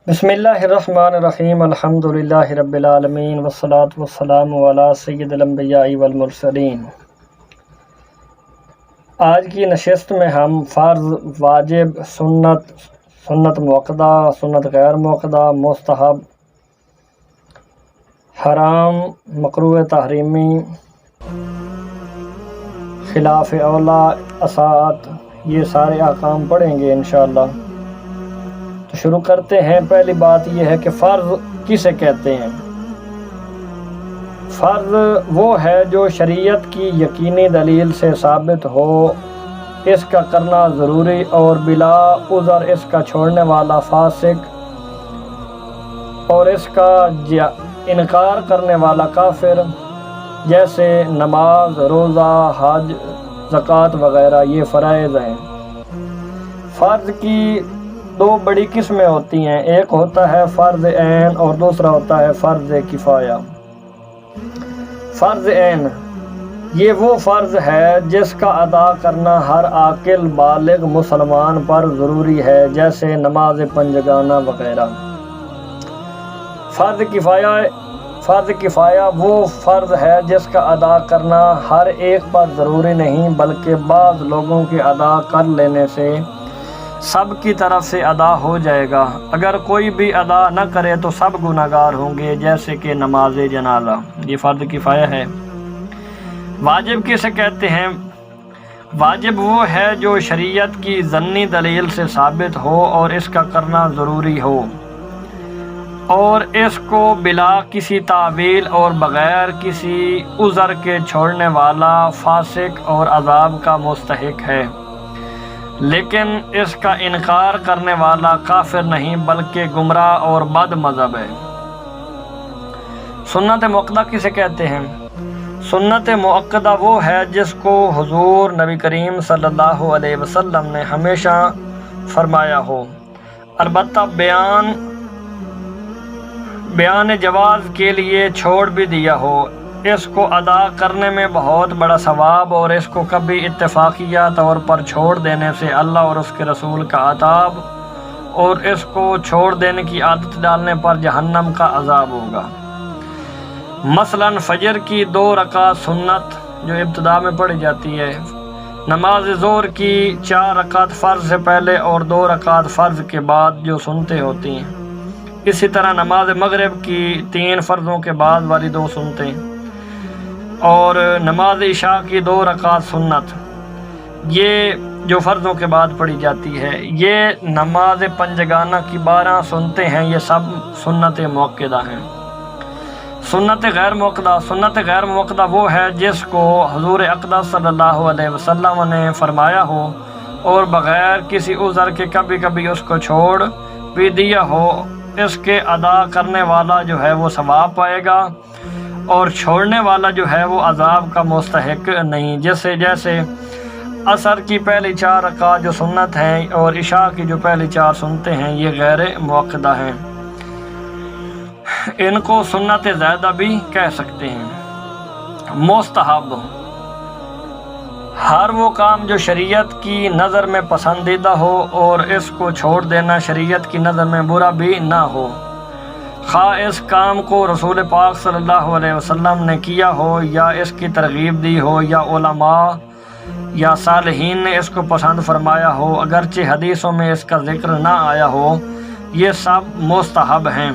بسم اللہ الرحمن الرحیم الحمدللہ رب العالمین والصلاة والسلام علی سید الانبیاء والمرسلین۔ آج کی نشست میں ہم فرض، واجب، سنت موقدہ، سنت غیر موقدہ، مستحب، حرام، مکروہ تحریمی، خلاف اولا، اصاعت، یہ سارے احکام پڑھیں گے انشاءاللہ۔ تو شروع کرتے ہیں۔ پہلی بات یہ ہے کہ فرض کسے کہتے ہیں؟ فرض وہ ہے جو شریعت کی یقینی دلیل سے ثابت ہو، اس کا کرنا ضروری اور بلا عذر اس کا چھوڑنے والا فاسق اور اس کا انکار کرنے والا کافر، جیسے نماز، روزہ، حج، زکوٰۃ وغیرہ، یہ فرائض ہیں۔ فرض کی دو بڑی قسمیں ہوتی ہیں، ایک ہوتا ہے فرض عین اور دوسرا ہوتا ہے فرض کفایہ۔ فرض عین یہ وہ فرض ہے جس کا ادا کرنا ہر عاقل بالغ مسلمان پر ضروری ہے، جیسے نماز پنجگانہ وغیرہ۔ فرض کفایہ وہ فرض ہے جس کا ادا کرنا ہر ایک پر ضروری نہیں، بلکہ بعض لوگوں کے ادا کر لینے سے سب کی طرف سے ادا ہو جائے گا۔ اگر کوئی بھی ادا نہ کرے تو سب گناہگار ہوں گے، جیسے کہ نماز جنازہ، یہ فرض کفایہ ہے۔ واجب کسے کہتے ہیں؟ واجب وہ ہے جو شریعت کی ظنی دلیل سے ثابت ہو اور اس کا کرنا ضروری ہو، اور اس کو بلا کسی تعویل اور بغیر کسی عذر کے چھوڑنے والا فاسق اور عذاب کا مستحق ہے، لیکن اس کا انکار کرنے والا کافر نہیں بلکہ گمراہ اور بد مذہب ہے۔ سنت موقدہ کسے کہتے ہیں؟ سنت موقدہ وہ ہے جس کو حضور نبی کریم صلی اللہ علیہ وسلم نے ہمیشہ فرمایا ہو، البتہ بیان جواز کے لیے چھوڑ بھی دیا ہو۔ اس کو ادا کرنے میں بہت بڑا ثواب، اور اس کو کبھی اتفاقیہ طور پر چھوڑ دینے سے اللہ اور اس کے رسول کا عذاب، اور اس کو چھوڑ دینے کی عادت ڈالنے پر جہنم کا عذاب ہوگا۔ مثلا فجر کی 2 رکعت سنت جو ابتدا میں پڑھی جاتی ہے، نماز ظہر کی 4 رکعت فرض سے پہلے اور 2 رکعت فرض کے بعد جو سنتیں ہوتی ہیں۔ اسی طرح نماز مغرب کی 3 فرضوں کے بعد والی 2 سنتیں، اور نماز عشاء کی 2 رکعت سنت، یہ جو فرضوں کے بعد پڑھی جاتی ہے۔ یہ نماز پنجگانہ کی 12 سنتیں ہیں، یہ سب سنت موقدہ ہیں۔ سنت غیر موقدہ وہ ہے جس کو حضور اقدس صلی اللہ علیہ وسلم نے فرمایا ہو اور بغیر کسی عذر کے کبھی کبھی اس کو چھوڑ بھی دیا ہو، اس کے ادا کرنے والا جو ہے وہ ثواب پائے گا، اور چھوڑنے والا جو ہے وہ عذاب کا مستحق نہیں۔ جیسے عصر کی پہلی 4 رکعت جو سنت ہیں اور عشاء کی جو پہلی 4 سنتیں ہیں، یہ غیر موقدہ ہیں۔ ان کو سنت زائدہ بھی کہہ سکتے ہیں۔ مستحب ہر وہ کام جو شریعت کی نظر میں پسندیدہ ہو اور اس کو چھوڑ دینا شریعت کی نظر میں برا بھی نہ ہو، خواہ اس کام کو رسول پاک صلی اللہ علیہ وسلم نے کیا ہو یا اس کی ترغیب دی ہو یا علماء یا صالحین نے اس کو پسند فرمایا ہو، اگرچہ حدیثوں میں اس کا ذکر نہ آیا ہو، یہ سب مستحب ہیں۔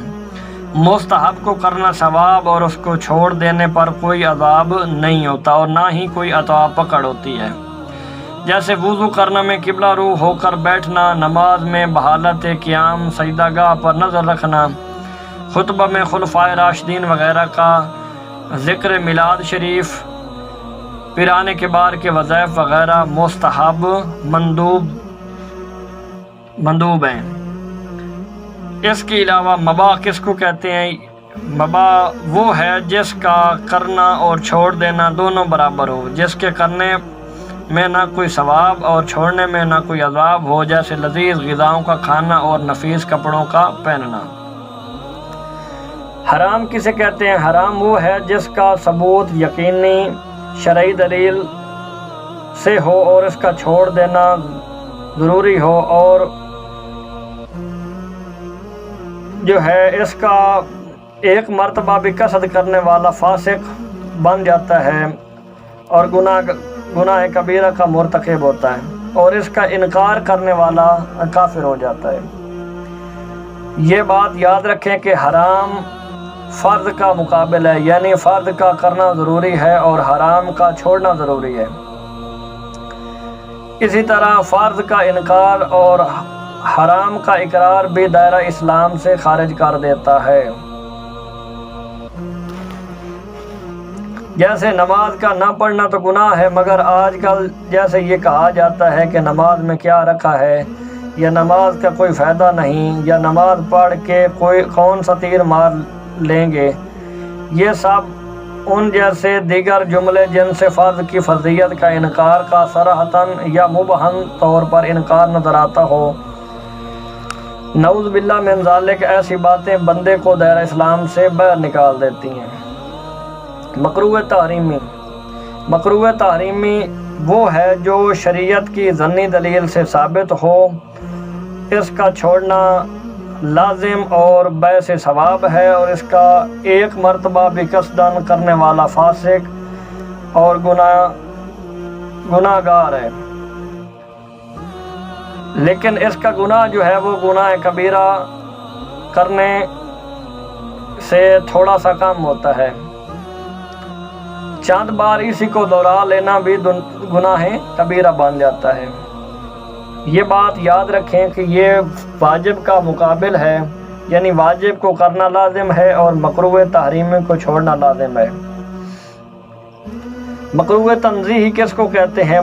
مستحب کو کرنا ثواب، اور اس کو چھوڑ دینے پر کوئی عذاب نہیں ہوتا اور نہ ہی کوئی عطا پکڑ ہوتی ہے۔ جیسے وضو کرنے میں قبلہ رو ہو کر بیٹھنا، نماز میں بحالت قیام سجدہ گاہ پر نظر رکھنا، خطبہ میں خلفائے راشدین وغیرہ کا ذکر، میلاد شریف، پیرانے کے بار کے وظائف وغیرہ مستحب مندوب ہیں۔ اس کے علاوہ مباح کس کو کہتے ہیں؟ مباح وہ ہے جس کا کرنا اور چھوڑ دینا دونوں برابر ہو، جس کے کرنے میں نہ کوئی ثواب اور چھوڑنے میں نہ کوئی عذاب ہو، جیسے لذیذ غذاؤں کا کھانا اور نفیس کپڑوں کا پہننا۔ حرام کسے کہتے ہیں؟ حرام وہ ہے جس کا ثبوت یقینی شرعی دلیل سے ہو اور اس کا چھوڑ دینا ضروری ہو، اور جو ہے اس کا ایک مرتبہ بھی قصد کرنے والا فاسق بن جاتا ہے اور گناہ کبیرہ کا مرتکب ہوتا ہے، اور اس کا انکار کرنے والا کافر ہو جاتا ہے۔ یہ بات یاد رکھیں کہ حرام فرض کا مقابل ہے، یعنی فرض کا کرنا ضروری ہے اور حرام کا چھوڑنا ضروری ہے۔ اسی طرح فرض کا انکار اور حرام کا اقرار بھی دائرہ اسلام سے خارج کر دیتا ہے۔ جیسے نماز کا نہ پڑھنا تو گناہ ہے، مگر آج کل جیسے یہ کہا جاتا ہے کہ نماز میں کیا رکھا ہے، یا نماز کا کوئی فائدہ نہیں، یا نماز پڑھ کے کون سا تیر مار لیں گے، یہ سب ان جیسے دیگر جملے جن سے فرض کی فرضیت کا انکار کا صراحتاً یا مبہم طور پر انکار نظر آتا ہو، نعوذ باللہ من ذالک، ایسی باتیں بندے کو دائرہ اسلام سے باہر نکال دیتی ہیں۔ مکروہ تحریمی، مکروہ تحریمی وہ ہے جو شریعت کی ظنی دلیل سے ثابت ہو، اس کا چھوڑنا لازم اور باعث ثواب ہے، اور اس کا ایک مرتبہ بھی قصداً کرنے والا فاسق اور گناہ گار ہے، لیکن اس کا گناہ جو ہے وہ گناہ کبیرہ کرنے سے تھوڑا سا کم ہوتا ہے۔ چند بار اسی کو دہرا لینا بھی گناہ کبیرہ بن جاتا ہے۔ یہ بات یاد رکھیں کہ یہ واجب کا مقابل ہے، یعنی واجب کو کرنا لازم ہے اور مکروہ تحریمی کو چھوڑنا لازم ہے۔ مکروہ تنزیہی کس کو کہتے ہیں؟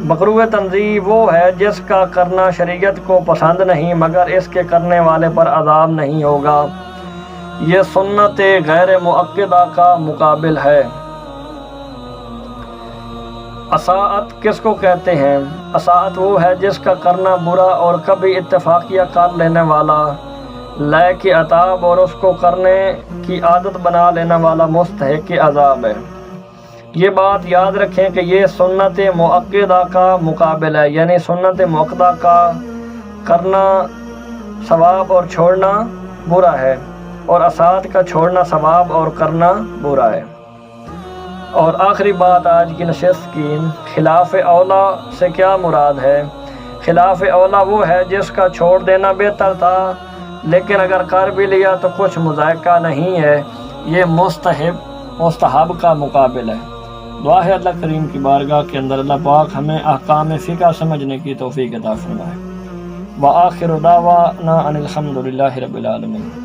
مکروہ تنزیہی وہ ہے جس کا کرنا شریعت کو پسند نہیں مگر اس کے کرنے والے پر عذاب نہیں ہوگا، یہ سنت غیر مؤکدہ کا مقابل ہے۔ اصاعت کس کو کہتے ہیں؟ اصاعت وہ ہے جس کا کرنا برا اور کبھی اتفاقیہ کر لینے والا لائق عتاب اور اس کو کرنے کی عادت بنا لینے والا مستحق عذاب ہے۔ یہ بات یاد رکھیں کہ یہ سنت مؤکدہ کا مقابل ہے، یعنی سنت مؤکدہ کا کرنا ثواب اور چھوڑنا برا ہے، اور اصاعت کا چھوڑنا ثواب اور کرنا برا ہے۔ اور آخری بات آج کی نشست کی، خلاف اولا سے کیا مراد ہے؟ خلاف اولا وہ ہے جس کا چھوڑ دینا بہتر تھا لیکن اگر کر بھی لیا تو کچھ مذائقہ نہیں ہے، یہ مستحب کا مقابل ہے۔ دعا ہے اللہ کریم کی بارگاہ کے اندر اللہ پاک ہمیں احکام فقہ سمجھنے کی توفیق عطا فرمائے۔ وآخر دعوانا ان الحمد للہ رب العالمین۔